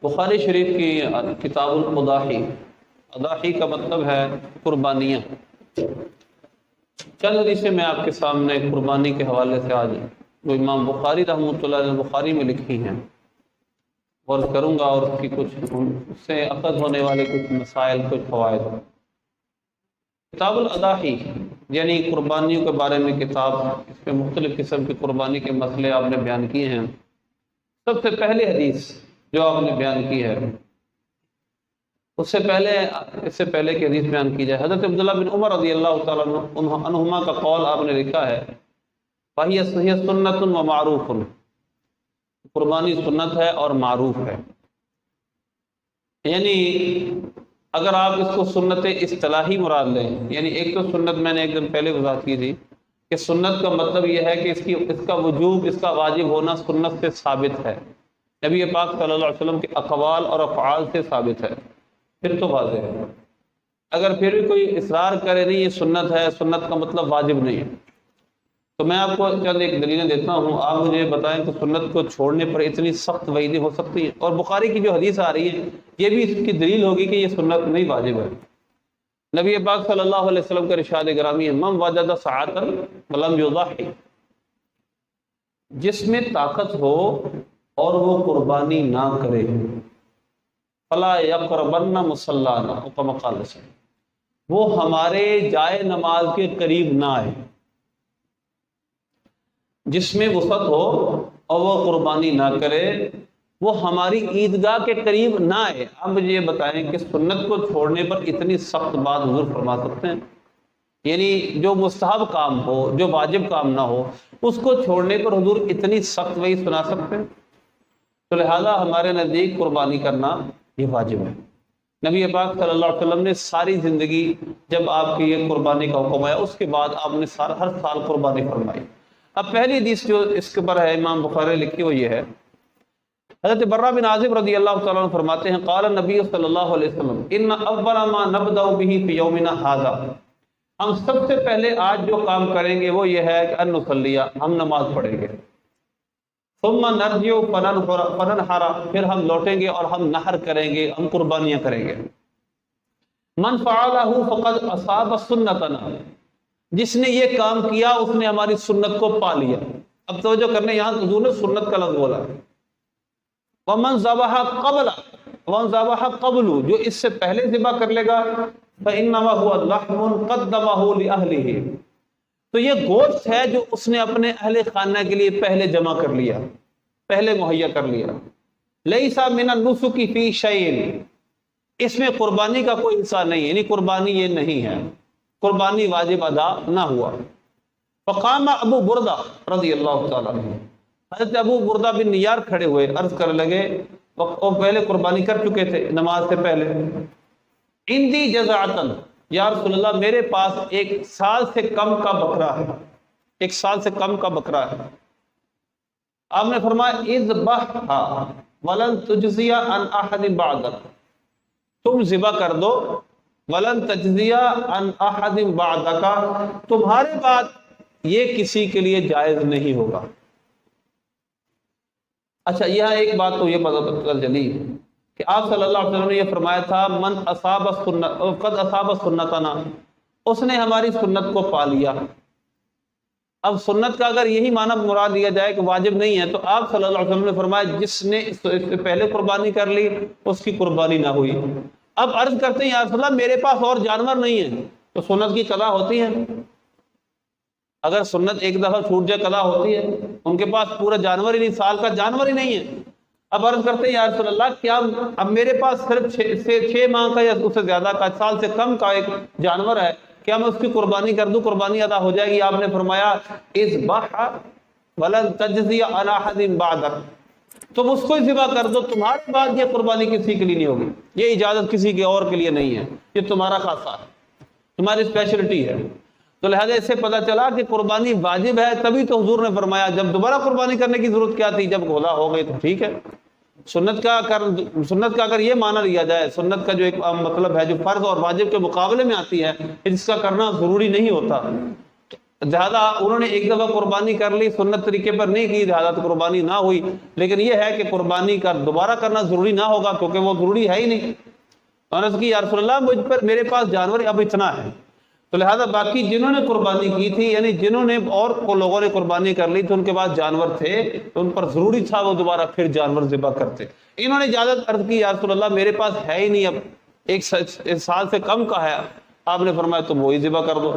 بخاری شریف کی کتاب الاضاحی، اضاحی کا مطلب ہے قربانیاں۔ چند حدیثیں میں آپ کے سامنے قربانی کے حوالے سے آج جو امام بخاری رحمۃ اللہ علیہ بخاری میں لکھی ہیں غور کروں گا، اور اس کی کچھ اس سے اخذ ہونے والے کچھ مسائل، کچھ فوائد۔ کتاب الاضاحی یعنی قربانیوں کے بارے میں کتاب، اس میں مختلف قسم کی قربانی کے مسئلے آپ نے بیان کیے ہیں۔ سب سے پہلی حدیث جو آپ نے بیان کی ہے، اس سے پہلے کی حدیث بیان کی جائے۔ حضرت عبداللہ بن عمر رضی اللہ تعالیٰ عنہما کا قول آپ نے لکھا ہے، فَهِيَ صحیح سنت و معروف، قربانی سنت ہے اور معروف ہے۔ یعنی اگر آپ اس کو سنت اصطلاحی مراد لیں، یعنی ایک تو سنت میں نے ایک دن پہلے وضاحت کی تھی کہ سنت کا مطلب یہ ہے کہ اس کا وجوب، اس کا واجب ہونا سنت سے ثابت ہے، نبی پاک صلی اللہ علیہ وسلم کے اقوال اور افعال سے ثابت ہے، پھر تو واضح ہے۔ اگر پھر بھی کوئی اصرار کرے نہیں یہ سنت ہے، سنت کا مطلب واجب نہیں ہے، تو میں آپ کو چند ایک دلیلیں دیتا ہوں، آپ مجھے بتائیں کہ سنت کو چھوڑنے پر اتنی سخت وعیدیں ہو سکتی ہیں، اور بخاری کی جو حدیث آ رہی ہے یہ بھی اس کی دلیل ہوگی کہ یہ سنت نہیں واجب ہے۔ نبی پاک صلی اللہ علیہ وسلم کا ارشاد گرامی ہے، من وجد سعۃ ولم یضحی، جس میں طاقت ہو اور وہ قربانی نہ کرے، فلا یقربن مصلانا، کما قال، وہ ہمارے جائے نماز کے قریب نہ آئے۔ جس میں وسعت ہو اور وہ قربانی نہ کرے، وہ ہماری عیدگاہ کے قریب نہ آئے۔ آپ مجھے یہ بتائیں کہ سنت کو چھوڑنے پر اتنی سخت بات حضور فرما سکتے ہیں؟ یعنی جو مستحب کام ہو، جو واجب کام نہ ہو، اس کو چھوڑنے پر حضور اتنی سخت وعید سنا سکتے ہیں؟ تو لہذا ہمارے نزدیک قربانی کرنا یہ واجب ہے۔ نبی پاک صلی اللہ علیہ وسلم نے ساری زندگی، جب آپ کی یہ قربانی کا حکم آیا اس کے بعد آپ نے ہر سال قربانی فرمائی۔ اب پہلی حدیث جو اس کے پر ہے امام بخاری لکھی وہ یہ ہے، حضرت برہ بن عازب رضی اللہ تعالیٰ عنہ فرماتے ہیں، قال النبی صلی اللہ علیہ وسلم ان اول ما نبدأ به فی یومنا ھذا، ہم سب سے پہلے آج جو کام کریں گے وہ یہ ہے کہ ان نصلی، ہم نماز پڑھیں گے، ثم نرجع فننحر، پھر ہم لوٹیں گے اور ہم نحر کریں گے، ہم قربانیاں کریں گے۔ من فعلہ فقد اصاب سنتنا، جس نے یہ کام کیا اس نے ہماری سنت کو پا لیا۔ اب توجہ کرنے، یہاں حضور نے سنت کا لفظ بولا۔ ومن ذبح قبل، جو اس سے پہلے ذبح کر لے گا، فانما هو لحم قدمه لاهله، تو یہ گوشت ہے جو اس نے اپنے اہل خانہ کے لیے پہلے جمع کر لیا، پہلے مہیا کر لیا۔ لیس من النسک فی شیء، اس میں قربانی کا کوئی حصہ نہیں، یعنی قربانی یہ نہیں ہے، قربانی واجب ادا نہ ہوا۔ فقام ابو بردہ رضی اللہ تعالیٰ عنہ، حضرت ابو بردہ بن نیار کھڑے ہوئے، عرض کرنے لگے، وہ پہلے قربانی کر چکے تھے نماز سے پہلے، عندی جزعۃ، یا رسول اللہ میرے پاس 1 سال سے کم کا بکرا ہے، 1 سال سے کم کا بکرا ہے۔ آپ نے فرمایا اذبحھا ولن تجزی عن احد بعدک، تم ذبح کر دو، ولن تجزی عن احد بعدک، تمہارے بعد یہ کسی کے لیے جائز نہیں ہوگا۔ اچھا، یہاں ایک بات تو یہ پتہ چلی کہ آپ صلی اللہ علیہ وسلم نے یہ فرمایا تھا، من اصاب السنت قد اصاب سنتنا، اس نے ہماری سنت کو پا لیا۔ اب سنت کا اگر یہی معنی مراد لیا جائے کہ واجب نہیں ہے، تو آپ صلی اللہ علیہ وسلم نے فرمایا جس نے اس سے پہلے قربانی کر لی اس کی قربانی نہ ہوئی۔ اب عرض کرتے ہیں یا رسول اللہ میرے پاس اور جانور نہیں ہے، تو سنت کی قضا ہوتی ہے؟ اگر سنت ایک دفعہ چھوٹ جائے قضا ہوتی ہے؟ ان کے پاس پورا جانور ہی نہیں، سال کا جانور ہی نہیں ہے۔ اب عرض کرتے ہیں یا رسول اللہ کیا اب میرے پاس صرف 6 ماہ کا یا اس سے زیادہ کا، سال سے کم کا ایک جانور ہے، کیا میں اس کی قربانی کر دوں، قربانی ادا ہو جائے گی؟ آپ نے فرمایا اذبح ولن تجزی علی احد بعدک، تم اس کو ذبح کر دو، تمہارے بعد یہ قربانی کسی کے لیے نہیں ہوگی، یہ اجازت کسی کے اور کے لیے نہیں ہے، یہ تمہارا خاصہ ہے، تمہاری اسپیشلٹی ہے۔ تو لہذا اس سے پتہ چلا کہ قربانی واجب ہے، تبھی تو حضور نے فرمایا جب دوبارہ قربانی کرنے کی ضرورت کیا تھی، جب گھولا ہو گئی تو ٹھیک ہے۔ سنت کا اگر یہ معنی لیا جائے، سنت کا جو ایک مطلب ہے جو فرض اور واجب کے مقابلے میں آتی ہے، جس کا کرنا ضروری نہیں ہوتا، لہٰذا انہوں نے ایک دفعہ قربانی کر لی، سنت طریقے پر نہیں کی، لہٰذا تو قربانی نہ ہوئی۔ لیکن یہ ہے کہ قربانی کا دوبارہ کرنا ضروری نہ ہوگا، کیونکہ وہ ضروری ہے ہی نہیں۔ عرض کی یا رسول اللہ مجھ پر میرے پاس جانور اب اتنا ہے، تو لہذا باقی جنہوں نے قربانی کی تھی، یعنی جنہوں نے اور کو لوگوں نے قربانی کر لی تھی، ان کے پاس جانور تھے تو ان پر ضروری تھا وہ دوبارہ پھر جانور ذبح کرتے۔ انہوں نے اجازت عرض کی یا رسول اللہ میرے پاس ہے ہی نہیں، اب ایک سال سے کم کا ہے۔ آپ نے فرمایا تم وہی ذبح کر دو۔